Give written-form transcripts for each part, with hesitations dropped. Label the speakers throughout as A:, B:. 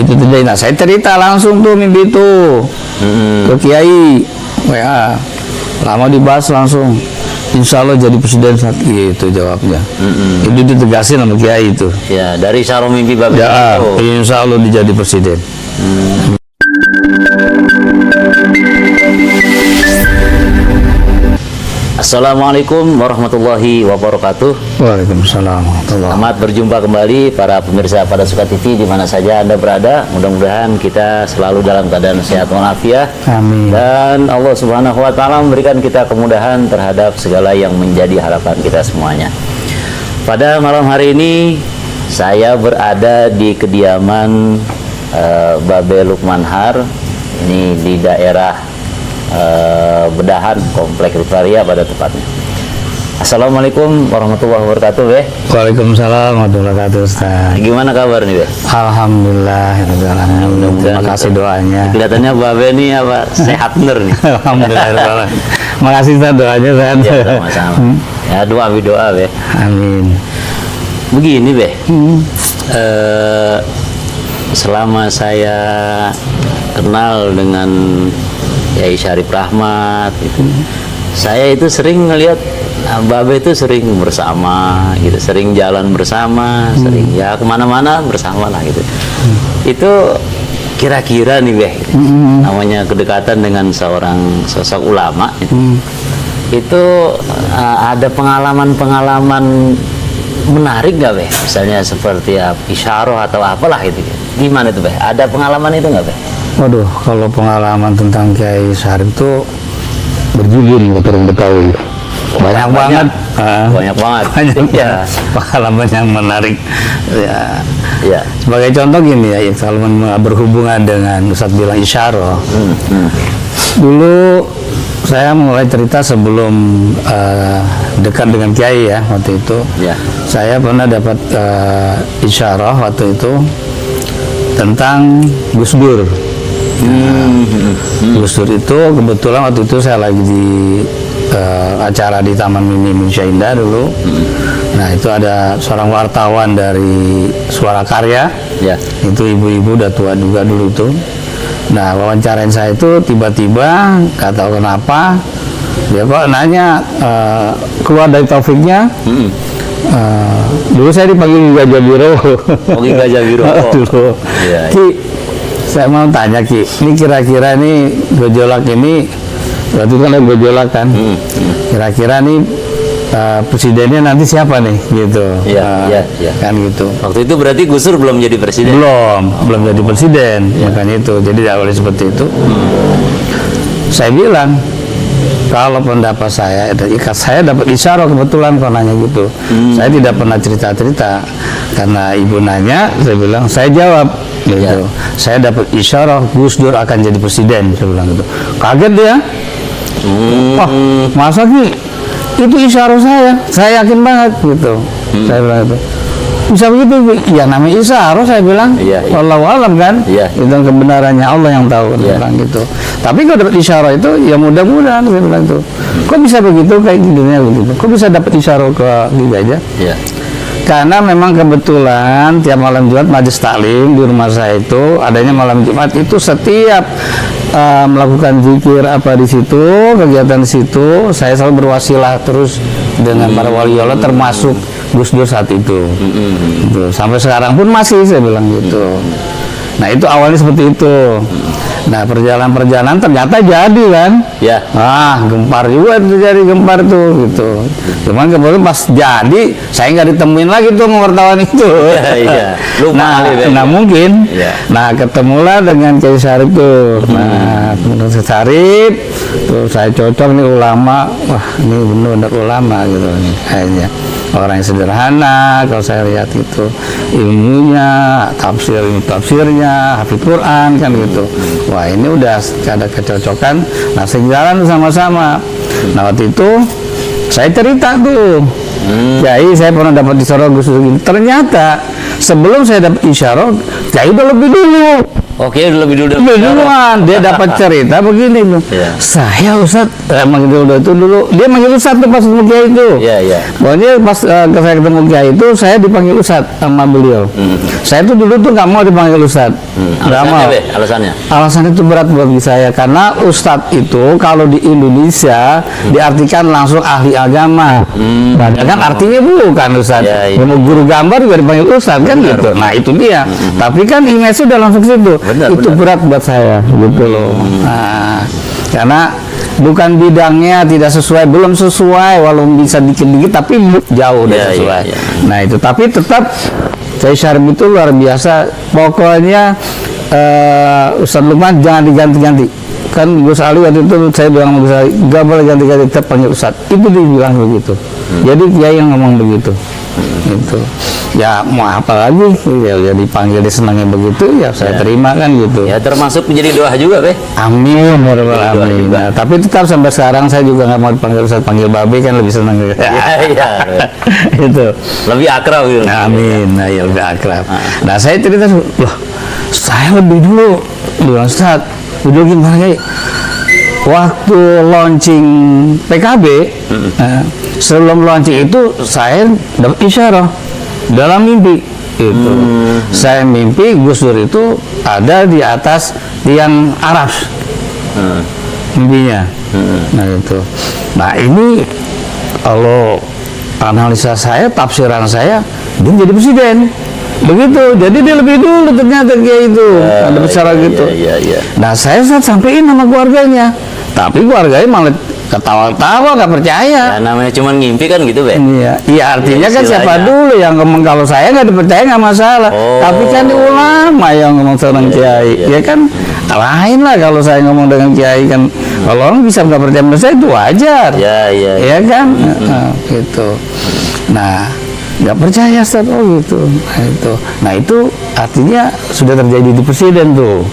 A: itu terjadi. Nah, saya cerita langsung tuh mimpi itu ke Kiai WA, lama dibahas langsung. Insya Allah jadi presiden saat itu jawabnya. Itu ditegasin sama Kiai itu.
B: Ya, dari sarung mimpi Babe.
A: Ya, insya Allah dijadi presiden.
B: Assalamualaikum warahmatullahi wabarakatuh.
A: Waalaikumsalam warahmatullahi.
B: Selamat berjumpa kembali para pemirsa Pada Suka TV di mana saja Anda berada. Mudah-mudahan kita selalu dalam keadaan sehat walafiat.
A: Amin.
B: Dan Allah Subhanahu wa taala memberikan kita kemudahan terhadap segala yang menjadi harapan kita semuanya. Pada malam hari ini saya berada di kediaman Babe Lukman Har. Ini di daerah Bedahan, Komplek Rivaria pada tepatnya. Assalamualaikum warahmatullahi wabarakatuh, Be.
A: Waalaikumsalam warahmatullahi wabarakatuh, Ustaz.
B: Gimana kabar nih, Be?
A: Alhamdulillah. Terima kasih doanya.
B: Kelihatannya Babe nih apa sehat bener nih.
A: Alhamdulillah. Makasih Ustaz doanya, Ustaz.
B: Ya, sama-sama. Ya, doa, Be.
A: Amin.
B: Begini, Be. Selama saya kenal dengan Kiai Syarif Rahmat gitu. Saya itu sering ngelihat Babe itu sering bersama gitu, sering jalan bersama, sering ya kemana-mana bersama lah gitu. Itu kira-kira nih, Be, namanya kedekatan dengan seorang sosok ulama gitu. Itu ada pengalaman-pengalaman menarik nggak, Be? Misalnya seperti isyarah atau apalah itu. Gimana itu, Be? Ada pengalaman itu nggak, Be?
A: Waduh, kalau pengalaman tentang Kiai Syarif itu berjulun orang Betawi. Banyak banget.
B: Banyak banget.
A: Ya, pengalaman yang menarik. Ya. Sebagai contoh gini ya, kalau berhubungan dengan Ustadz bilang isyarah. Dulu saya mulai cerita sebelum dekat dengan Kiai ya waktu itu. Ya. Saya pernah dapat isyarah waktu itu tentang Gus Dur. Gus Dur itu kebetulan waktu itu saya lagi di acara di Taman Mini Indonesia Indah dulu. Nah, itu ada seorang wartawan dari Suara Karya. Ya. Itu ibu-ibu udah tua juga dulu itu. Nah, wawancarain saya itu tiba-tiba nggak tahu kenapa dia kok nanya keluar dari Taufiknya. Dulu saya dipanggil Gajah Biro.
B: Gajah Biro.
A: Dulu. Ya, ya. Ki, saya mau tanya, Ki, ini kira-kira nih gejolak ini, waktu itu kan ada gejolak kan, kira-kira nih presidennya nanti siapa nih, gitu.
B: Iya.
A: Kan gitu.
B: Waktu itu berarti Gus Dur belum jadi presiden?
A: Belum jadi presiden, makanya itu. Jadi awalnya seperti itu. Saya bilang, kalau pendapat saya dapat isyarah kebetulan kok nanya gitu. Saya tidak pernah cerita-cerita karena ibu nanya, saya bilang, saya jawab gitu. Saya dapat isyarah Gus Dur akan jadi presiden, saya bilang gitu. Kaget dia. Wah, masa Ki? Itu isyarah saya yakin banget gitu. Saya bilang itu. Bisa begitu? Ya namanya isyarah, saya bilang. Wallahu alam kan. Itu kebenarannya Allah yang tahu, saya bilang gitu. Tapi kalau dapat isyarah itu ya mudah-mudahan, saya bilang itu. Kok bisa begitu kayak di dunia begitu? Kok bisa dapat isyarah ke gitu aja? Karena memang kebetulan tiap malam Jumat majelis taklim di rumah saya itu adanya malam Jumat itu setiap melakukan zikir apa di situ, kegiatan di situ, saya selalu berwasilah terus dengan para wali Allah termasuk Gus Dur saat itu. Sampai sekarang pun masih, saya bilang gitu. Nah, itu awalnya seperti itu. Nah, perjalanan ternyata jadi kan. Ya. Gempar juga terjadi gempar tuh gitu. Cuman kemudian pas jadi saya nggak ditemuin lagi tuh sama wartawan itu. Nah, mungkin. Nah, ketemulah dengan Kiai Syarif tuh. Nah, menurut Syarif tuh saya cocok nih ulama. Wah, ini benar-benar ulama gitu nih kayaknya. Orang yang sederhana, kalau saya lihat itu ilmunya, tafsirnya, hafidz Quran kan gitu. Wah, ini udah ada kecocokan. Nah, sejalan sama-sama. Nah, waktu itu saya cerita tuh, Kiai, saya pernah dapat isyarah Gus Dur. Ternyata sebelum saya dapat isyarah, Kiai udah lebih dulu.
B: Oke, lebih dulu.
A: Lebih duluan, dia dapat cerita begini loh.
B: Iya.
A: Saya Ustaz, manggil dulu. Dia manggil Ustaz tuh pas ketemu Kiai itu.
B: Iya, iya.
A: Pokoknya pas saya ketemu Kiai itu, saya dipanggil Ustaz sama beliau. Saya tuh dulu tuh nggak mau dipanggil Ustaz. Nggak mau.
B: Alasannya, Be? Alasannya?
A: Alasan itu berat buat saya karena Ustadz itu kalau di Indonesia diartikan langsung ahli agama. Padahal kan artinya bukan Ustadz.
B: Ya, ya.
A: Guru gambar juga dipanggil Ustadz kan gitu. Nah itu dia. Tapi kan image udah langsung ke situ.
B: Benar,
A: Itu
B: benar.
A: berat buat saya gitu loh. Nah, karena bukan bidangnya, tidak sesuai, belum sesuai, walaupun bisa dikit-dikit tapi jauh udah
B: Ya, ya,
A: sesuai.
B: ya.
A: Nah itu tapi tetap Kiai Syarif itu luar biasa. Pokoknya Ustaz Lukman jangan diganti-ganti. Kan Gus Ali waktu itu saya bilang sama Gus Ali, gak boleh ganti-ganti, tetap panggil Ustaz. Itu dibilang begitu. Jadi Kiai yang ngomong begitu. Itu. Ya mau apa lagi? Ya dipanggil disenangi begitu, ya saya terima kan gitu.
B: Ya termasuk menjadi doa juga, Be.
A: Amin,
B: Doa
A: amin.
B: juga.
A: Nah, tapi tetap sampai sekarang saya juga nggak mau dipanggil Ustaz, panggil Babe kan lebih senang.
B: Iya, iya.
A: Itu.
B: Lebih akrab gitu.
A: Amin, nah ya udah akrab. Nah saya cerita, loh saya lebih dulu, bilang Ustaz, udah gimana Kiai? Waktu launching PKB, sebelum launching itu saya dapat isyarah dalam mimpi. Itu saya mimpi Gus Dur itu ada di atas tiang aras, mimpinya. Nah itu. Nah ini kalau analisa saya, tafsiran saya, dia jadi presiden. Begitu, jadi dia lebih dulu ternyata kayak itu ada bicara gitu.
B: Iya.
A: Nah saya sampein sama keluarganya, tapi keluarganya malah ketawa-tawa, nggak percaya.
B: Ya, namanya cuma ngimpi kan gitu, Be.
A: Iya artinya kan siapa
B: Istilahnya.
A: dulu yang ngomong kalau saya nggak dipercaya nggak masalah.
B: Oh.
A: Tapi kan di ulama yang ngomong seorang kiai, ya kan lain lah kalau saya ngomong dengan kiai kan. Kalau orang bisa nggak percaya sama saya itu wajar.
B: Iya.
A: Ya kan, gitu. Nah, nggak percaya Ustaz, oh gitu. Nah itu artinya sudah terjadi di presiden tuh.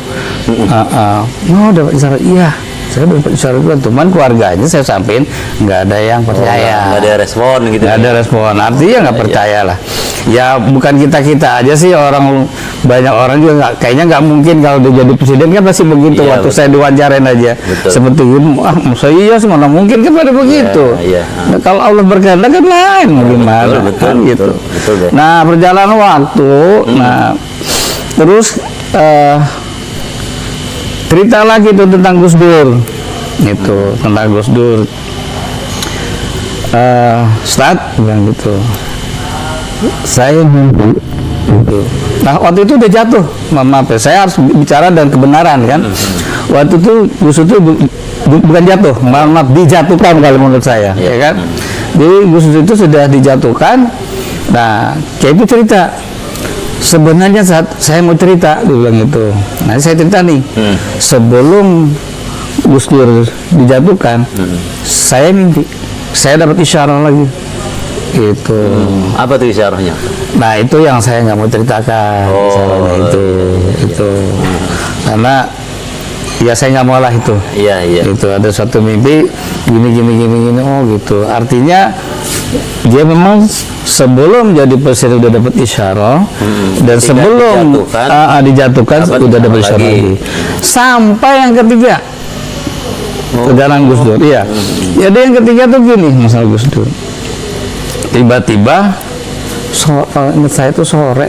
A: Oh dapat isyarat, iya. Saya dapat isyarat itu, cuman keluarganya saya sampein nggak ada yang percaya.
B: Nggak ada respon gitu.
A: Nggak ada respon, artinya nggak percaya lah. Ya bukan kita aja sih, orang banyak orang juga kayaknya nggak mungkin kalau dia jadi presiden kan pasti begitu.
B: Iya,
A: Waktu
B: betul.
A: saya diwawancarain aja
B: Betul.
A: seperti itu, masa iya sih, mana mungkin kan pada begitu.
B: Iya.
A: Nah, kalau Allah berkehendak kan lain, gimana
B: betul,
A: kan gitu.
B: betul, Be.
A: Nah perjalanan waktu, nah terus cerita lagi tuh tentang Gus Dur, itu tentang Gus Dur. Ustaz bilang gitu, saya mimpi gitu. Nah waktu itu udah jatuh, maaf ya, saya harus bicara dan kebenaran kan. Waktu itu Gus Dur itu bukan jatuh, maaf dijatuhkan kalau menurut saya, ya kan. Jadi Gus Dur itu sudah dijatuhkan. Nah kayak itu cerita. Sebenarnya saat saya mau cerita, dia bilang gitu. Nah saya cerita nih, sebelum Gus Dur dijatuhkan, saya mimpi, saya dapat isyarat lagi. Itu.
B: Apa tuh isyarahnya?
A: Nah itu yang saya nggak mau ceritakan. Isyaratnya itu. Karena ya saya nggak mau lah itu.
B: Iya.
A: Itu ada suatu mimpi gini, oh gitu. Artinya dia memang sebelum jadi presiden udah dapat isyarat, dan
B: Ketika
A: sebelum dijatuhkan
B: dapat
A: udah dapat
B: isyarat
A: isyarat
B: lagi.
A: lagi. Sampai yang ketiga, perjalanan Gus Dur. Iya. Jadi yang ketiga tuh gini, masalah Gus Dur. Tiba-tiba, ingat saya tuh sore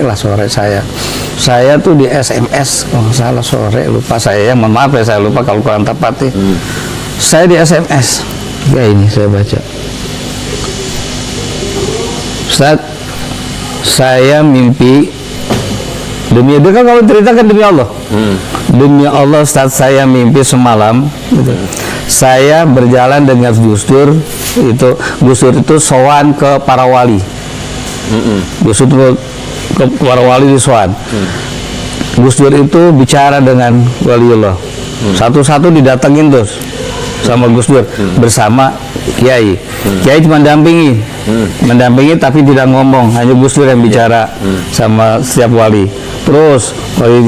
A: saya tuh di SMS, kalau nggak salah sore, lupa saya, mohon maaf ya saya lupa kalau kurang tepat nih. Saya di SMS, ya ini saya baca. Ustaz, saya mimpi, demi dia kan kalau ceritakan demi Allah. Demi Allah Ustaz, saya mimpi semalam gitu. Saya berjalan dengan Gus Dur, Gus Dur itu sowan ke para wali. Gus Dur ke para wali di sowan. Gus Dur itu bicara dengan waliullah. Satu-satu didatengin terus sama Gus Dur bersama Kiai. Kiai cuma mendampingi tapi tidak ngomong, hanya Gus Dur yang bicara sama setiap wali. Terus wali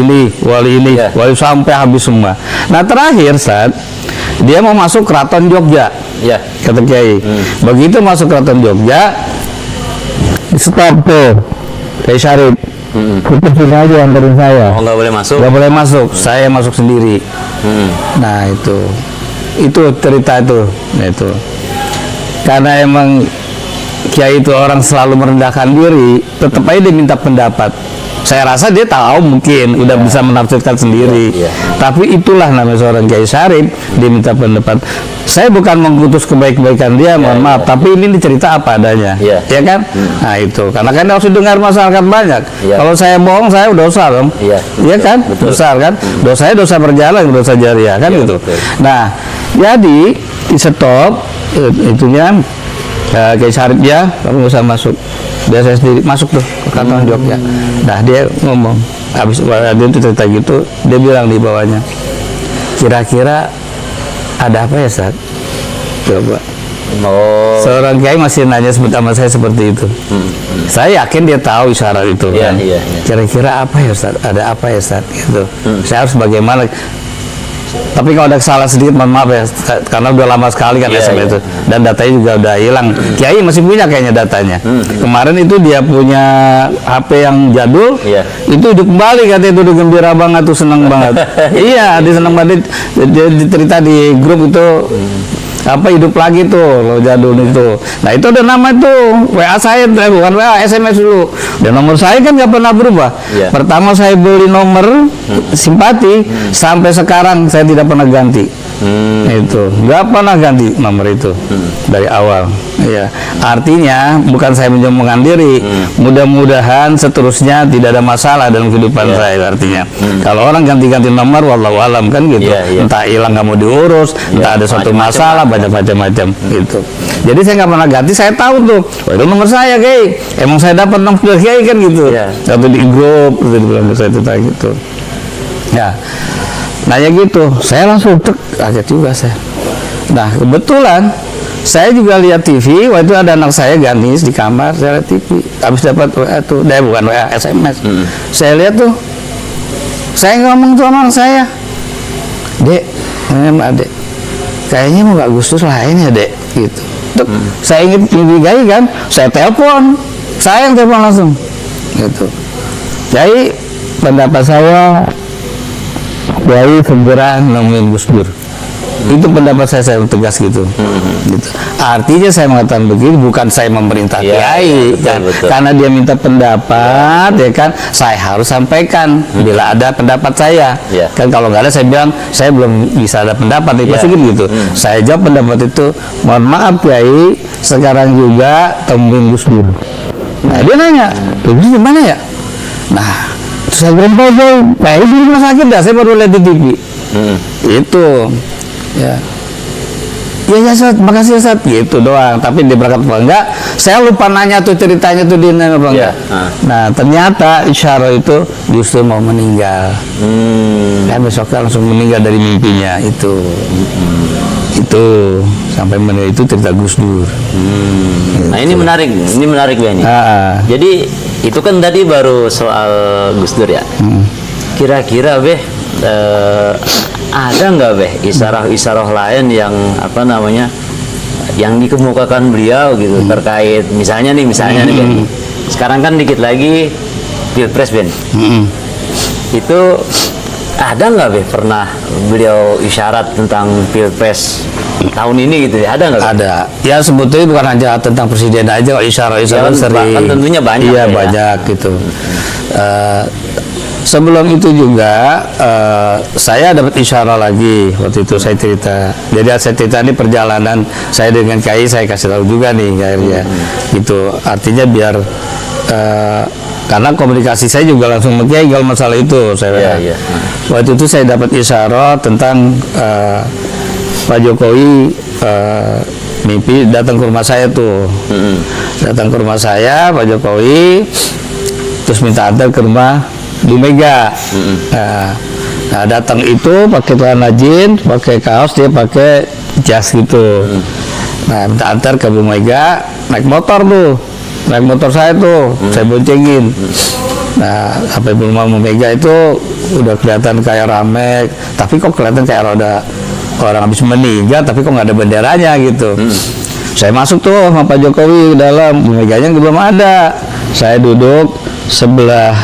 A: ini,
B: Ya.
A: wali sampai habis semua. Nah terakhir saat dia mau masuk keraton Jogja,
B: Ya.
A: kata Kiai. Begitu masuk keraton Jogja, di stop tuh Kiai Syarif. Itu sini aja anterin saya.
B: Oh, nggak boleh masuk.
A: Nggak boleh masuk, saya masuk sendiri. Nah itu cerita itu. Nah, itu karena emang kiai itu orang selalu merendahkan diri, tetap aja dia minta pendapat. Saya rasa dia tahu mungkin udah bisa menafsirkan sendiri. Tapi itulah namanya seorang Kiai Syarif, dia minta pendapat. Saya bukan mengutus kebaikan dia, mohon maaf, tapi ini dicerita apa adanya, ya kan? Nah itu, karena kan harus dengar masyarakat banyak. Kalau saya bohong, saya dosa dong, iya kan? Besar kan? Dosanya dosa berjalan, dosa jariah kan gitu. Nah, jadi di stop itunya Kiai Syarif ya, kamu nggak usah masuk. Dia saya sendiri masuk tuh ke kantor Jogja. Nah dia ngomong, habis dia itu cerita gitu, dia bilang di bawahnya, kira-kira ada apa ya Ustaz? Coba. Seorang kiai masih nanya sama saya seperti itu. Saya yakin dia tahu isyarat itu kan. Kira-kira apa ya Ustaz? Ada apa ya Ustaz? Gitu. Saya harus bagaimana? Tapi kalau ada kesalahan sedikit, mohon maaf ya, karena udah lama sekali kan SMS itu, dan datanya juga udah hilang. Kiai masih punya kayaknya datanya. Kemarin itu dia punya HP yang jadul, itu hidup kembali katanya, itu udah gembira banget tuh, senang banget. Iya, dia senang banget. Dia cerita di grup itu. Apa hidup lagi tuh lo jadul itu. Nah itu ada nama tuh WA saya, bukan WA, SMS dulu. Dan nomor saya kan nggak pernah berubah. Pertama saya beli nomor simpati, sampai sekarang saya tidak pernah ganti. Itu nggak pernah ganti nomor itu dari awal. Ya, artinya bukan saya menyombongkan diri. Mudah-mudahan seterusnya tidak ada masalah dalam kehidupan saya. Artinya kalau orang ganti-ganti nomor, wallahu alam kan gitu. Entah hilang nggak mau diurus, entah ada suatu masalah, macam-macam gitu. Jadi saya nggak pernah ganti. Saya tahu tuh, oh, itu nomor saya Kiai. Emang saya dapat nomor Kiai kan gitu. Atau di grup itu bilang saya itu gitu. Ya, nanya gitu. Saya langsung kaget juga saya. Nah kebetulan saya juga lihat TV, waktu itu ada anak saya Ganis di kamar, saya lihat TV, habis dapat WA tuh, bukan WA, SMS. Saya lihat tuh, saya ngomong tuh sama anak saya, Dek, Mbak Dek, kayaknya mau Agustus lain ya Dek, gitu. Tuh, saya ingin Kiai kan, saya telepon, saya yang telepon langsung, gitu. Jadi pendapat saya, Kiai segera nemuin Gus Dur. Itu pendapat saya tegas gitu. Gitu. Artinya saya mengatakan begini, bukan saya memerintah Kiai, betul. Karena dia minta pendapat, ya kan, saya harus sampaikan bila ada pendapat saya. Kan kalau nggak ada saya bilang saya belum bisa ada pendapat, pasti gitu. Saya jawab pendapat itu, mohon maaf Kiai, sekarang juga temuin Gus Dur. Nah dia nanya, Gus gimana ya? Nah saya bilang, Kiai di rumah sakit dah, saya baru lihat di TV. Itu ya Ustaz, makasih Ustaz, gitu doang. Tapi dia berangkat apa enggak, saya lupa nanya tuh ceritanya tuh dia nanya apa enggak. Nah ternyata isyarat itu justru mau meninggal. Kan besoknya langsung meninggal dari mimpinya itu. Itu sampai meninggal, itu cerita Gus Dur.
B: Nah ini menarik Beni. Jadi itu kan tadi baru soal Gus Dur ya. Kira-kira ada nggak isyarat lain yang apa namanya yang dikemukakan beliau gitu terkait misalnya nih Ben, sekarang kan dikit lagi Pilpres Ben, itu ada nggak pernah beliau isyarat tentang Pilpres tahun ini gitu ya, ada nggak? Ada
A: ya, sebetulnya bukan hanya tentang presiden aja, isyarat sering
B: kan tentunya banyak
A: banyak gitu. Sebelum itu juga saya dapat isyarat lagi waktu itu, saya cerita. Jadi saya cerita ini perjalanan saya dengan Kiai, saya kasih tahu juga nih akhirnya. Gitu. Artinya biar karena komunikasi saya juga langsung ke Kiai kalau masalah itu. Waktu itu saya dapat isyarat tentang Pak Jokowi mimpi datang ke rumah saya tuh. Datang ke rumah saya Pak Jokowi, terus minta antar ke rumah Bu Mega. Nah datang itu pakai celana jeans, pakai kaos, dia pakai jas gitu. Nah minta antar ke Bu Mega, naik motor tuh, naik motor saya tuh, saya boncengin. Nah sampai rumah Bu Mega itu udah kelihatan kayak rame, tapi kok kelihatan kayak ada orang habis meninggal, tapi kok nggak ada benderanya gitu. Saya masuk tuh sama Pak Jokowi ke dalam, Bu Meganya belum ada. Saya duduk sebelah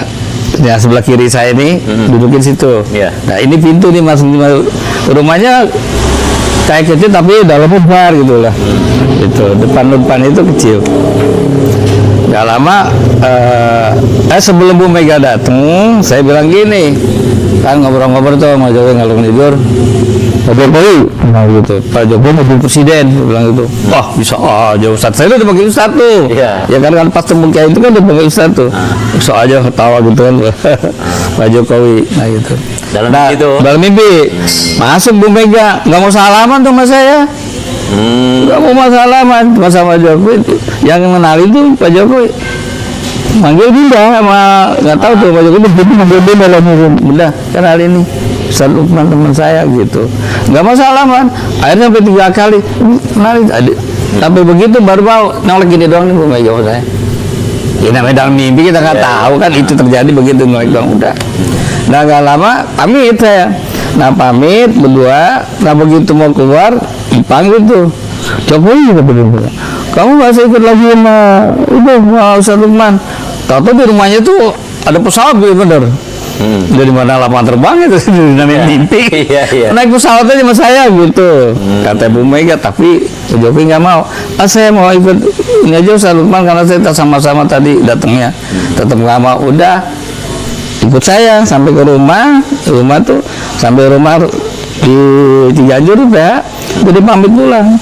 A: kiri saya ini, dudukin situ.
B: Iya.
A: Nah ini pintu nih mas, rumahnya kayak kecil tapi dalam lebar gitu lah. Itu depan itu kecil. Gak lama, sebelum Bu Mega datang, saya bilang gini, kan ngobrol-ngobrol tuh sama Jokowi ngalung tidur. Pak Jokowi, nah gitu. Pak Jokowi mau jadi presiden, dia bilang gitu. Wah bisa aja Ustadz. Saya udah panggil Ustadz tuh.
B: Iya.
A: Ya kan pas temu Kiai itu kan udah panggil Ustadz tuh. Bisa aja ketawa gitu kan. Pak Jokowi, nah gitu. Dalam mimpi, masuk Bu Mega, nggak mau salaman tuh sama saya. Nggak mau salaman sama Jokowi. Yang mengenali tuh Pak Jokowi. Manggil Dinda sama nggak tahu tuh Pak Jokowi begitu manggil Dinda dalam Bunda kenal ini Ustaz Lukman teman saya gitu, nggak masalah man. Akhirnya sampai 3 kali kenalin sampai begitu baru mau nolak gini doang nih Bu Mega saya. Ya namanya dalam mimpi kita nggak tahu kan itu terjadi begitu nolak doang udah. Nah nggak lama pamit saya. Nah pamit berdua. Nah begitu mau keluar dipanggil tuh Jokowi juga begitu. Kamu masih ikut lagi sama Ustaz Lukman. Tahu di rumahnya tuh ada pesawat bener. Dari mana lapangan terbang itu dari mimpi.
B: Iya.
A: Naik pesawat aja sama saya gitu. Kata Bu Mega, tapi Jokowi nggak mau. Saya mau ikut ini aja Ustaz Lukman karena saya sama-sama tadi datangnya. Tetap nggak mau. Udah ikut saya sampai ke rumah tuh sampai rumah di Ciganjur ya. Jadi pamit pulang.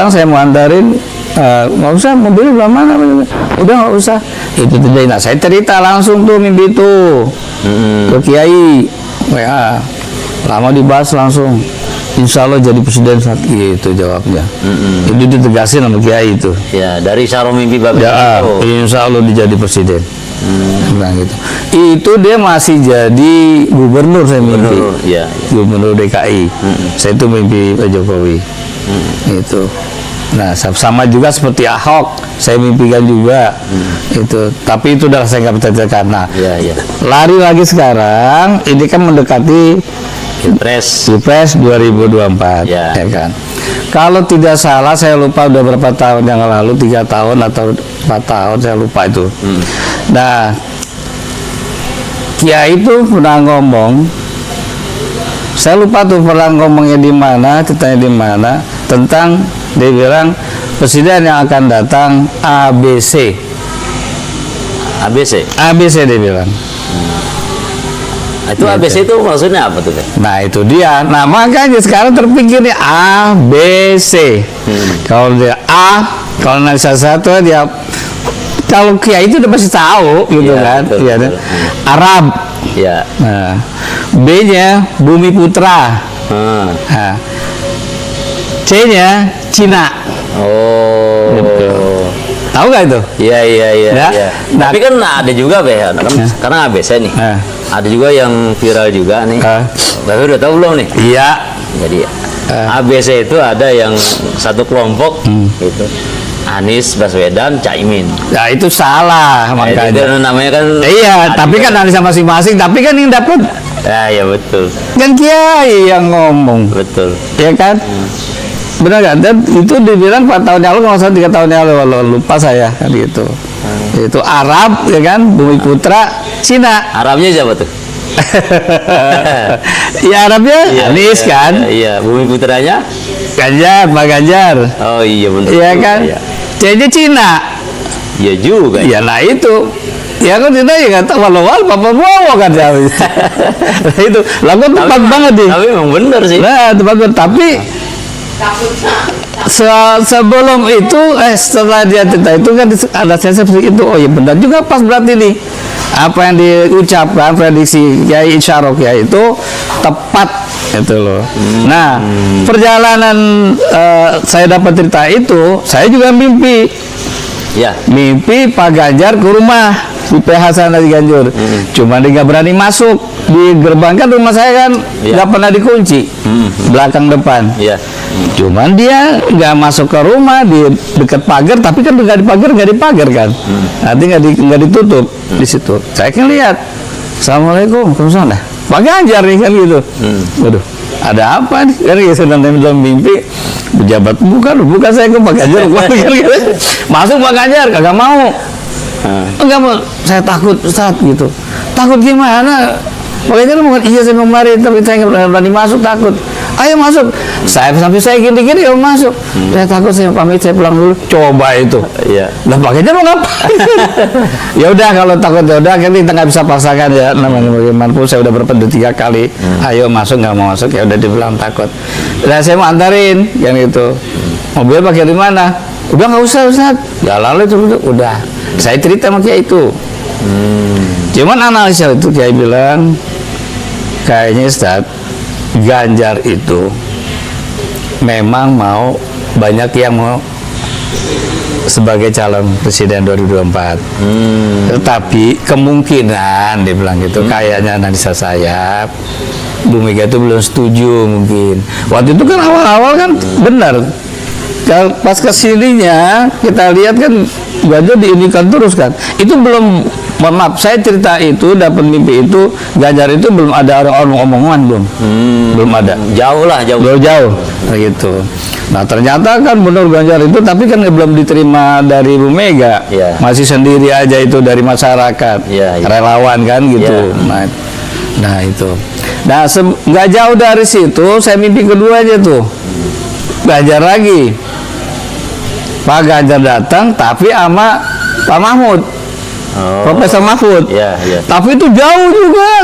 A: Saya mau antarin. Nggak usah, mobilnya belum mana, udah nggak usah. Itu terjadi. Nah saya cerita langsung tuh mimpi itu ke Kiai, ya lama dibahas langsung. Insya Allah jadi presiden saat itu jawabnya. Itu ditegasin sama Kiai itu.
B: Ya dari sarung mimpi Bapak.
A: Ya, Insya Allah dijadi presiden. Nah, gitu. Itu dia masih jadi gubernur saya mimpi. Gubernur DKI. Saya itu mimpi Pak Jokowi. Itu. Nah sama juga seperti Ahok saya mimpikan juga itu, tapi itu udah saya nggak percaya karena lari lagi sekarang ini kan mendekati Pilpres 2024 ya kan. Kalau tidak salah saya lupa udah berapa tahun yang lalu, 3 tahun atau 4 tahun saya lupa itu. Nah Kiai itu pernah ngomong, saya lupa tuh pernah ngomongnya di mana, ceritanya di mana tentang dia bilang presiden yang akan datang ABC dia bilang.
B: Itu ABC itu maksudnya apa tuh?
A: Nah itu dia. Nah makanya sekarang terpikir nih ABC. Kalau dia A, kalau nanti satu dia kalau Kiai itu udah pasti tahu gitu kan. Betul. Arab.
B: Ya.
A: Nah, B-nya Bumi Putra. Nah, C-nya Cina.
B: Gitu.
A: Tahu nggak itu?
B: Iya.
A: Ya?
B: Tapi kan ada juga kan karena ABC nih. Ada juga yang viral juga nih. Bapak udah tahu belum nih?
A: Iya.
B: Jadi ABC itu ada yang satu kelompok gitu. Anies Baswedan, Caimin.
A: Ya itu salah makanya.
B: Itu namanya kan.
A: Iya, tapi kan analisa masing-masing. Tapi kan yang dapat.
B: Ya betul.
A: Kan Kiai yang ngomong.
B: Betul.
A: Ya kan? Benar kan? Dan itu dibilang 4 tahun yang lalu, kalau saya 3 tahun yang lalu, lupa saya kan gitu. Itu Arab, ya kan? Bumi Putra, Cina.
B: Arabnya siapa tuh?
A: Ya Arabnya Anies kan?
B: Iya. Bumi Putranya?
A: Ganjar, Pak Ganjar.
B: Oh iya benar.
A: Iya kan? C-nya Cina.
B: Iya juga.
A: Ya nah itu. Ya kan Cina ya nggak tahu walau Papa Bowo kan ya. Nah, itu lagu tepat banget nih.
B: Tapi memang benar sih.
A: Nah tepat banget. Tapi sebelum itu setelah dia cerita itu kan ada saya seperti itu. Oh iya benar juga pas berarti nih apa yang diucapkan prediksi Kiai Isyarok ya itu tepat itu loh. Nah perjalanan saya dapat cerita itu saya juga mimpi.
B: Ya.
A: Mimpi Pak Ganjar ke rumah di PH sana di Ganjur. Cuma dia nggak berani masuk di gerbang kan rumah saya kan nggak pernah dikunci belakang depan. Cuman dia nggak masuk ke rumah di dekat pagar, tapi kan nggak dipagar kan. Nanti nggak ditutup di situ. Saya kan lihat, Assalamualaikum, Waalaikumsalam. Pak Ganjar nih kan gitu. Waduh, ada apa nih? Kan ya sedang dalam mimpi pejabat bukan saya ke Pak Ganjar. Masuk Pak Ganjar, kagak mau. Enggak mau, saya takut Ustaz gitu. Takut gimana? Makanya mau iya saya mau mari, tapi saya nggak berani masuk, takut. Ayo masuk. Saya sampai saya gini-gini ya masuk. Saya takut, saya pamit, saya pulang dulu. Coba itu.
B: Iya.
A: Lah pakainya mau ngapain? Ya udah kalau takut ya udah, kan kita nggak bisa paksakan ya, namanya bagaimanapun saya udah berpendut 3 kali. Ayo masuk, nggak mau masuk ya udah dibilang takut. Dan saya mau antarin yang itu. Mobil pakai di mana? Udah nggak usah Ustaz. Ya lalu itu udah. Saya cerita sama Kiai itu. Cuman analisa itu Kiai bilang kayaknya Ustaz, Ganjar itu memang mau banyak yang mau sebagai calon presiden 2024. Tetapi kemungkinan dia bilang gitu, kayaknya analisa saya Bu Mega itu belum setuju mungkin. Waktu itu kan awal-awal kan benar. Pas kesininya kita lihat kan Ganjar diinikan terus kan. Itu belum, mohon maaf, saya cerita itu dapat mimpi itu Ganjar itu belum ada orang-orang omongan belum ada.
B: Jauh lah, jauh.
A: Belum jauh gitu. Nah ternyata kan benar Ganjar itu, tapi kan belum diterima dari Bu Mega.
B: Iya.
A: Masih sendiri aja itu dari masyarakat,
B: Iya, iya.
A: relawan kan gitu.
B: Iya.
A: Nah itu. Nah nggak jauh dari situ saya mimpi kedua aja tuh. Ganjar lagi. Pak Ganjar datang tapi sama Pak Mahfud. Profesor Mahfud.
B: Iya, iya.
A: Tapi itu jauh juga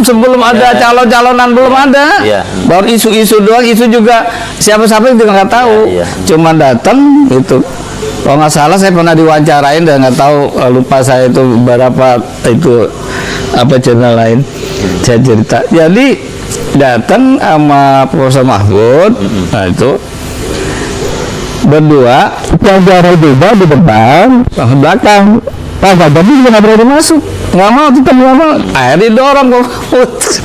A: sebelum ada calon-calonan, belum ada.
B: Iya.
A: Baru isu-isu doang, isu juga siapa-siapa juga nggak tahu.
B: Iya, iya.
A: Cuma datang itu. Kalau nggak salah saya pernah diwawancarain dan nggak tahu, lupa saya itu berapa itu apa channel lain. Saya cerita. Jadi datang sama Profesor Mahfud. Nah itu berdua, Ganjar juga di depan, di belakang. Pak Ganjar juga nggak berani masuk, nggak mau, tetap nggak mau. Akhirnya didorong kok,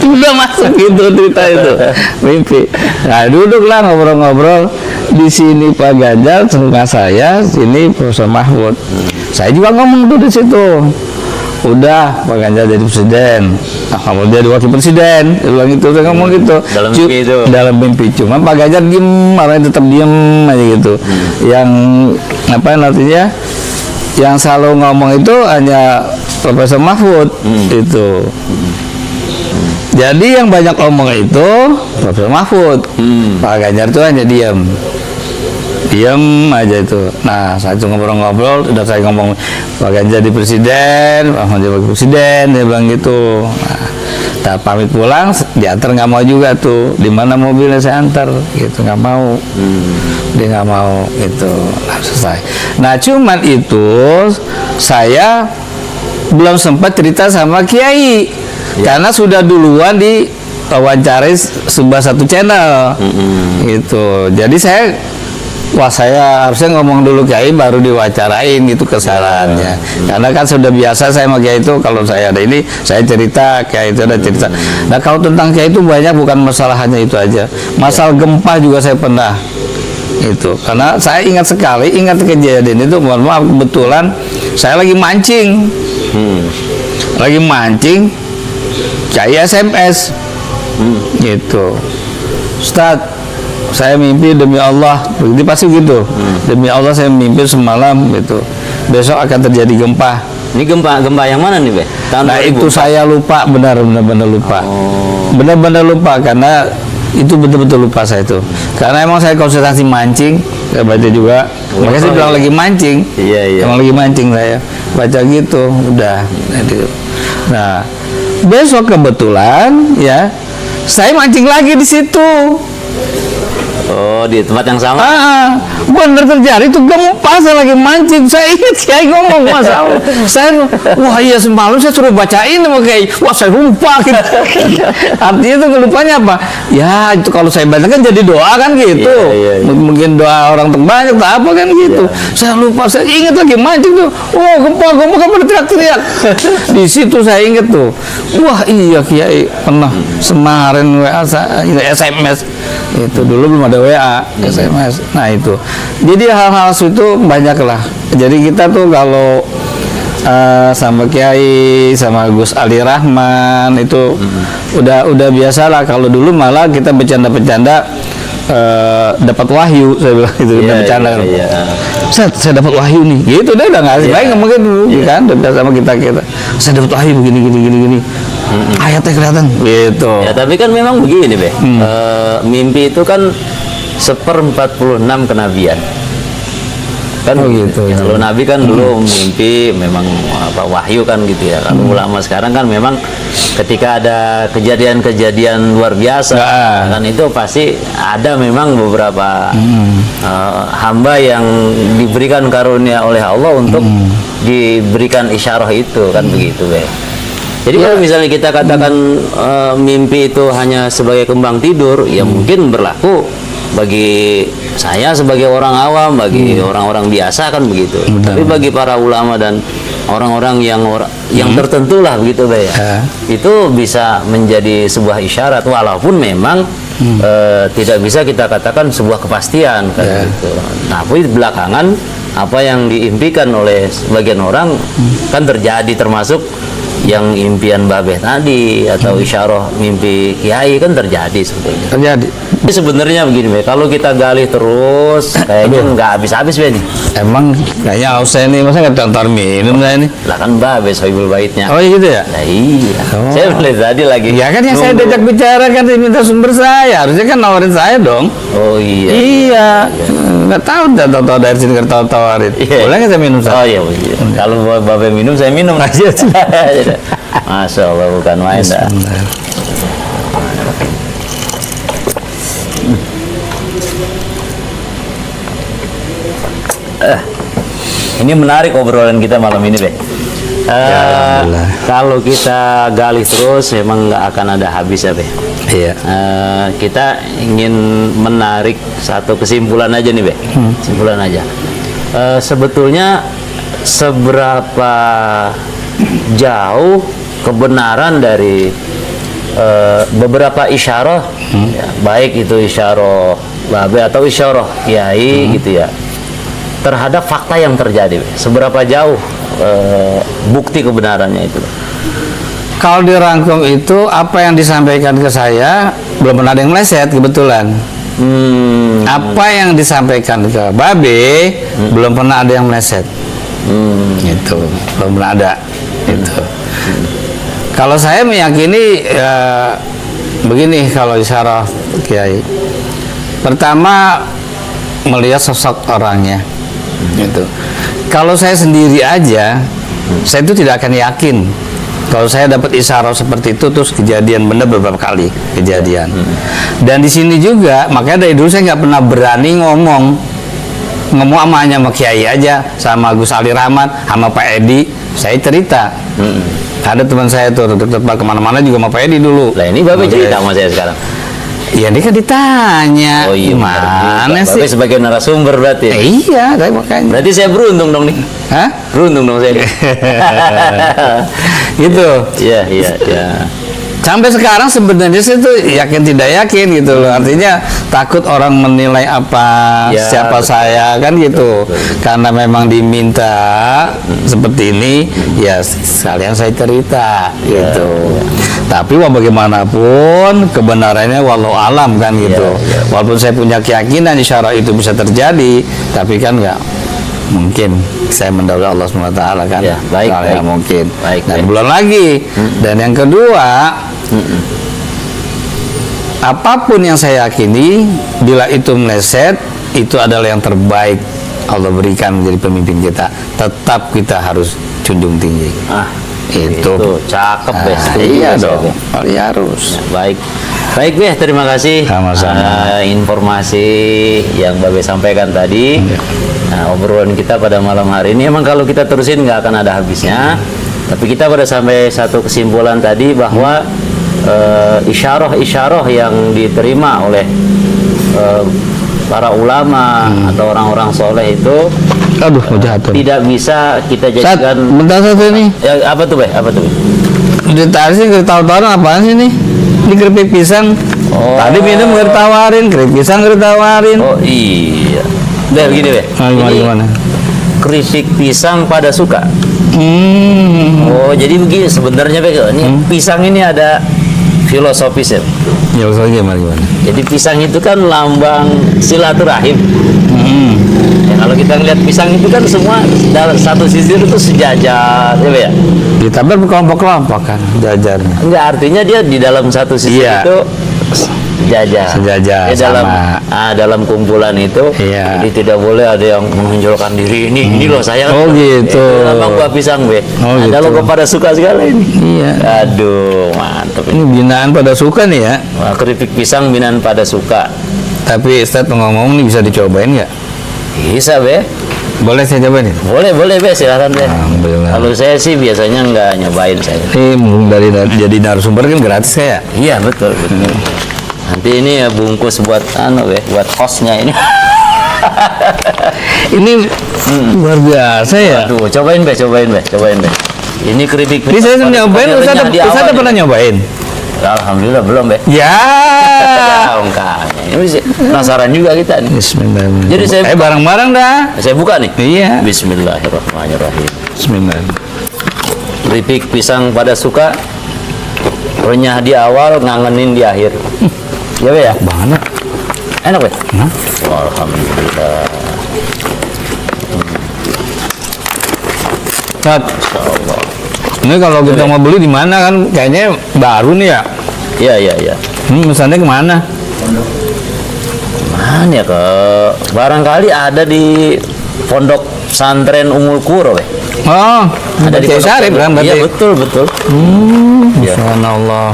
A: udah masuk gitu cerita itu, mimpi. Nah duduklah ngobrol-ngobrol di sini Pak Ganjar, sama saya, sini Profesor Mahfud. Saya juga ngomong tuh di situ. Udah Pak Ganjar jadi presiden, nah, kamu jadi wakil presiden, dia bilang gitu, saya ngomong gitu.
B: Dalam mimpi itu.
A: Dalam mimpi, cuma Pak Ganjar diem, orangnya tetap diem aja gitu. Yang apa artinya? Yang selalu ngomong itu hanya Profesor Mahfud itu. Jadi yang banyak ngomong itu Profesor Mahfud. Pak Ganjar itu hanya diem aja itu. Nah, saya cuma ngobrol-ngobrol, udah saya ngomong Pak Ganjar jadi presiden, Pak Mahfud jadi presiden, dia bilang gitu. Nah, pamit pulang, diantar nggak mau juga tuh. Di mana mobilnya saya antar, gitu nggak mau. Dia nggak mau gitu. Nah, selesai. Nah, cuman itu saya belum sempat cerita sama Kiai, karena sudah duluan di wawancarai sebuah satu channel, gitu. Jadi saya harusnya ngomong dulu Kiai baru diwawancarain gitu kesalahannya. Karena kan sudah biasa saya sama Kiai itu kalau saya ada ini saya cerita, Kiai itu ada cerita. Nah kalau tentang Kiai itu banyak, bukan masalah hanya itu aja. Masalah gempa juga saya pernah itu. Karena saya ingat sekali, ingat kejadian itu, mohon maaf kebetulan saya lagi mancing. Lagi mancing, Kiai SMS gitu. Ustaz, saya mimpi demi Allah, begitu pasti gitu. Demi Allah saya mimpi semalam gitu. Besok akan terjadi gempa.
B: Ini gempa yang mana nih, Be?
A: Nah itu saya lupa, benar-benar lupa. Benar-benar lupa karena itu betul-betul lupa saya itu. Karena emang saya konsentrasi mancing, saya baca juga. Makanya saya bilang lagi mancing.
B: Iya.
A: Emang lagi mancing saya. Baca gitu, udah. Nah, besok kebetulan ya saya mancing lagi di situ.
B: Oh, di tempat yang sama?
A: Bener terjadi itu gempa, saya lagi mancing. Saya ingat Kiai ngomong masalah. Saya, wah iya semalam saya suruh bacain sama Kiai. Wah saya lupa gitu. Artinya itu kelupanya apa? Ya itu kalau saya baca kan jadi doa kan gitu.
B: Iya.
A: Mungkin doa orang terbanyak atau apa kan gitu. Saya lupa, saya ingat lagi mancing tuh. Wah gempa kan berteriak-teriak. Di situ saya ingat tuh. Wah iya Kiai pernah semarin WA SMS. Itu dulu belum ada WA, SMS. Nah itu. Jadi hal-hal itu banyak lah. Jadi kita tuh kalau sama Kiai, sama Gus Ali Rahman itu udah biasa lah. Kalau dulu malah kita bercanda-bercanda dapat wahyu, saya bilang itu udah bercanda.
B: Iya.
A: Saya dapat wahyu nih, gitu dia udah nggak baik mungkin dulu, kan udah sama kita. Saya dapat wahyu begini. Ayatnya kelihatan, gitu.
B: Ya tapi kan memang begini Be. Mimpi itu kan 1/46 kenabian. Kan
A: gitu.
B: Kalau Nabi kan dulu mimpi memang wahyu kan gitu ya. Kalau ulama sekarang kan memang ketika ada kejadian-kejadian luar biasa kan itu pasti ada memang beberapa hamba yang diberikan karunia oleh Allah untuk diberikan isyarah itu kan begitu Be. Jadi kalau misalnya kita katakan mimpi itu hanya sebagai kembang tidur, ya mungkin berlaku bagi saya sebagai orang awam, bagi orang-orang biasa kan begitu. Tapi bagi para ulama dan orang-orang yang tertentu lah begitu Bay, ya. Itu bisa menjadi sebuah isyarat walaupun memang tidak bisa kita katakan sebuah kepastian kan gitu. Tapi belakangan apa yang diimpikan oleh sebagian orang kan terjadi, termasuk yang impian babeh tadi atau isyarah mimpi kiai kan terjadi sebetulnya.
A: Terjadi.
B: Jadi sebenarnya begini Be, kalau kita gali terus kayaknya nggak habis-habis Be nih.
A: Emang kayaknya saya ini masa nggak antar minum saya ini.
B: Lah kan babeh sohibul baitnya.
A: Oh gitu ya?
B: Nah iya. Saya mulai tadi lagi.
A: Ya kan yang saya diajak bicara kan minta sumber saya, harusnya kan nawarin saya dong.
B: Oh iya.
A: Iya. Nggak tahu, tahu dari sini nggak tawarin. Boleh nggak saya minum?
B: Oh iya. Kalau babeh minum saya minum aja. Masya Allah, bukan main dah. Ini menarik obrolan kita malam ini Be. Kalau kita gali terus memang nggak akan ada habisnya Be.
A: Iya.
B: Kita ingin menarik satu kesimpulan aja nih Be. Kesimpulan aja. Sebetulnya seberapa jauh kebenaran dari beberapa isyarah, ya, baik itu isyarah babe atau isyarah kiai gitu ya, terhadap fakta yang terjadi, seberapa jauh bukti kebenarannya itu?
A: Kalau dirangkum itu apa yang disampaikan ke saya belum pernah ada yang meleset kebetulan. Apa yang disampaikan ke babe belum pernah ada yang meleset. Itu belum pernah ada. Itu. Kalau saya meyakini begini, kalau isyarah kiai, pertama melihat sosok orangnya. Gitu. Kalau saya sendiri aja, saya itu tidak akan yakin kalau saya dapat isyarah seperti itu terus kejadian benar beberapa kali kejadian. Dan di sini juga makanya dari dulu saya nggak pernah berani ngomong hanya sama kiai aja, sama Gus Ali Rahmat, sama Pak Edi. Saya cerita. Ada teman saya tuh dokter kemana-mana juga sama Pak Edi dulu.
B: Lah ini babe cerita sama saya sekarang.
A: Iya, ini kan ditanya.
B: Oh iya,
A: gimana sih?
B: Babe sebagai narasumber berarti.
A: Iya, saya makanya.
B: Berarti saya beruntung dong nih.
A: Hah?
B: Beruntung dong saya.
A: Gitu.
B: Iya.
A: Sampai sekarang sebenarnya saya tuh yakin tidak yakin gitu loh. Artinya takut orang menilai siapa saya kan gitu. Karena memang diminta seperti ini, ya sekalian saya cerita gitu. Tapi bagaimanapun kebenarannya walau alam kan gitu. Walaupun saya punya keyakinan isyarah itu bisa terjadi, tapi kan nggak mungkin saya mendahului Allah SWT kan.
B: Baik.
A: Mungkin.
B: Baik,
A: Dan belum lagi. Dan yang kedua, apapun yang saya yakini, bila itu meleset, itu adalah yang terbaik Allah berikan menjadi pemimpin kita. Tetap kita harus junjung tinggi. Itu
B: cakep Be.
A: Iya dong. Harus.
B: Baik Be, terima kasih.
A: Sama-sama.
B: Informasi yang Babe sampaikan tadi. Nah, obrolan kita pada malam hari ini emang kalau kita terusin nggak akan ada habisnya. Tapi kita pada sampai satu kesimpulan tadi bahwa isyarah-isyarah yang diterima oleh para ulama atau orang-orang soleh itu tidak bisa kita jadikan.
A: Bentar satu ini.
B: Ya, apa tuh Be?
A: Tadi sih tahu-tahu apaan sih nih? Ini keripik pisang. Tadi minum nggak ditawarin, keripik pisang nggak ditawarin.
B: Oh iya. Udah begini Be.
A: Gimana?
B: Keripik pisang pada suka. Oh jadi begini sebenarnya Be. Ini pisang ini ada filosofis ya.
A: Ya usah gimana gimana.
B: Jadi pisang itu kan lambang silaturahim. Ya, kalau kita lihat pisang itu kan semua dalam satu sisi itu sejajar, ya, Be, ya.
A: Ditambah berkelompok-kelompok kan jajarnya.
B: Enggak, artinya dia di dalam satu sisi
A: Iya.
B: itu sejajar.
A: Sejajar,
B: Ya, dalam
A: sama.
B: dalam kumpulan itu,
A: Iya.
B: jadi tidak boleh ada yang menonjolkan diri ini loh saya.
A: Oh, gitu.
B: Itu lambang buah pisang, Be.
A: Oh,
B: Ada
A: gitu.
B: logo pada suka sekali ini.
A: Iya.
B: Aduh, mantap
A: Ini
B: ini.
A: binaan pada suka nih ya.
B: Wah, keripik pisang binaan pada suka.
A: Tapi Ustadz ngomong nih bisa dicobain nggak?
B: Bisa, Be.
A: Boleh saya cobain nih?
B: Boleh, Be, silakan, Be.
A: Alhamdulillah.
B: Kalau saya sih biasanya nggak nyobain saya.
A: Ini mumpung jadi narasumber kan gratis kayak.
B: Iya, betul. Nanti ini ya bungkus buat Be, buat hostnya ini.
A: Ini luar biasa ya.
B: Aduh, cobain, Be. Ini keripik
A: Ini saya nyobain, Ustadz pernah nyobain?
B: Alhamdulillah belum, Be.
A: Ya.
B: Enggak. Ini sih penasaran juga kita nih.
A: Bismillahirrahmanirrahim.
B: Jadi saya
A: bareng-bareng dah.
B: Saya buka nih.
A: Iya.
B: Bismillahirrahmanirrahim.
A: Bismillahirrahmanirrahim.
B: Keripik pisang pada suka, renyah di awal, ngangenin di akhir. Ya, Be, ya?
A: Banget.
B: Enak, Be?
A: Hah?
B: Alhamdulillah.
A: Ustadz,
B: Insyaallah.
A: ini kalau kita mau beli di mana kan kayaknya baru nih ya.
B: Iya.
A: Ini pesannya kemana?
B: Mana ya, ke barangkali ada di Pondok Pesantren Ummul Qura, Be.
A: Oh,
B: Ada di
A: Kiai
B: Pondok
A: Syarif kan berarti.
B: Iya, betul. Iya.
A: Subhanallah.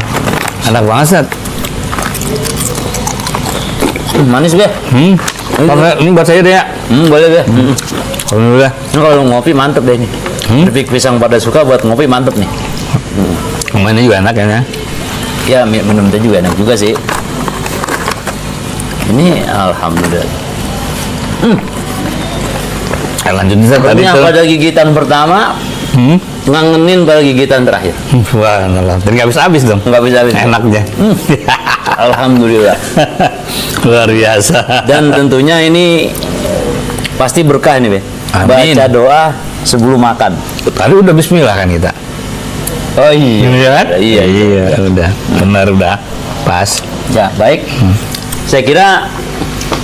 A: Enak banget, Ustadz.
B: Manis, Be.
A: Ini buat saya deh ya.
B: Boleh, Be.
A: Alhamdulillah.
B: Ini kalau ngopi mantep deh ini. Keripik pisang pada suka buat ngopi mantep nih.
A: Ini juga enak ya.
B: Ya, minum teh juga enak juga sih. Ini alhamdulillah.
A: Lanjut Ustadz tadi
B: Renyah
A: tuh.
B: pada gigitan pertama, ngangenin pada gigitan terakhir.
A: Subhanallah. Dan nggak habis dong.
B: Nggak bisa habis.
A: Enaknya.
B: Alhamdulillah.
A: Luar biasa.
B: Dan tentunya ini pasti berkah nih, Be.
A: Amin.
B: Baca doa sebelum makan.
A: Tadi udah bismillah kan kita.
B: Oh iya.
A: Iya kan?
B: Iya.
A: Udah. Benar udah. Pas.
B: Ya, baik. Saya kira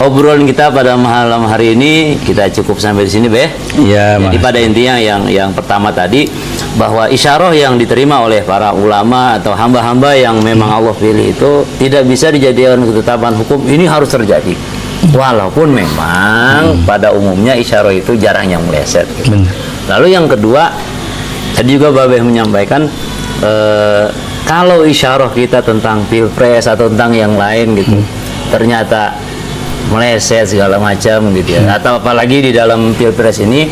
B: obrolan kita pada malam hari ini kita cukup sampai di sini, Be.
A: Iya,
B: Jadi
A: Mas.
B: pada intinya yang pertama tadi bahwa isyarah yang diterima oleh para ulama atau hamba-hamba yang memang Allah pilih itu tidak bisa dijadikan ketetapan hukum ini harus terjadi. Walaupun memang pada umumnya isyarah itu jarang yang meleset.
A: Benar.
B: Lalu yang kedua, tadi juga Babeh menyampaikan kalau isyarah kita tentang pilpres atau tentang yang lain gitu, ternyata meleset segala macam gitu ya. Atau apalagi di dalam pilpres ini,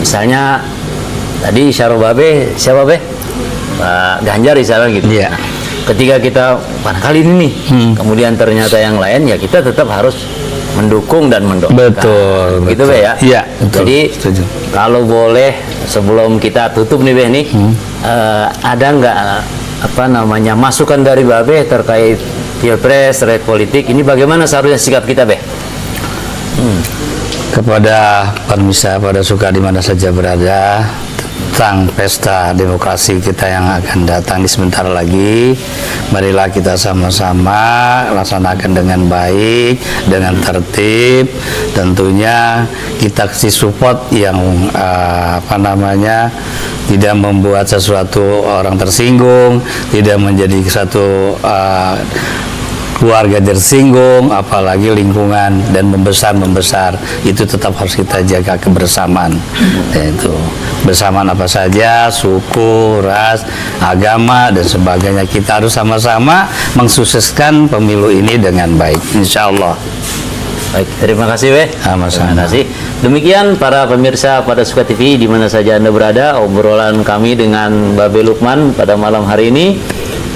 B: misalnya tadi isyarah Babeh siapa, Be? Pak Ganjar misalnya gitu.
A: Iya.
B: Nah, ketika kita kali ini nih, kemudian ternyata yang lain ya kita tetap harus mendukung dan mendoakan.
A: Betul.
B: Gitu, Be, ya.
A: Iya. Betul.
B: Jadi
A: Setuju.
B: kalau boleh sebelum kita tutup nih, Be, nih, ada nggak masukan dari Babe terkait pilpres, terkait politik ini bagaimana seharusnya sikap kita, Be?
A: Kepada pemirsa pada suka di mana saja berada tentang pesta demokrasi kita yang akan datang di sebentar lagi, marilah kita sama-sama laksanakan dengan baik, dengan tertib. Tentunya kita kasih support yang tidak membuat sesuatu orang tersinggung, tidak menjadi satu keluarga tersinggung, apalagi lingkungan dan membesar itu tetap harus kita jaga kebersamaan. Yaitu bersamaan apa saja, suku, ras, agama dan sebagainya, kita harus sama-sama mensukseskan pemilu ini dengan baik, insya Allah.
B: Baik, terima kasih, Be.
A: Sama-sama.
B: Terima kasih. Demikian para pemirsa pada Suka TV di mana saja Anda berada, obrolan kami dengan Babe Lukman pada malam hari ini.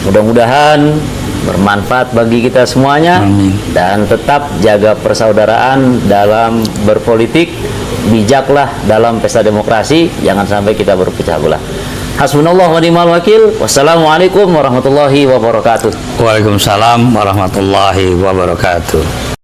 B: Mudah-mudahan bermanfaat bagi kita semuanya.
A: Amin.
B: Dan tetap jaga persaudaraan dalam berpolitik, bijaklah dalam pesta demokrasi, jangan sampai kita berpecah belah. Hasbunallah wa ni'mal wakil. Wassalamualaikum warahmatullahi wabarakatuh.
A: Waalaikumsalam warahmatullahi wabarakatuh.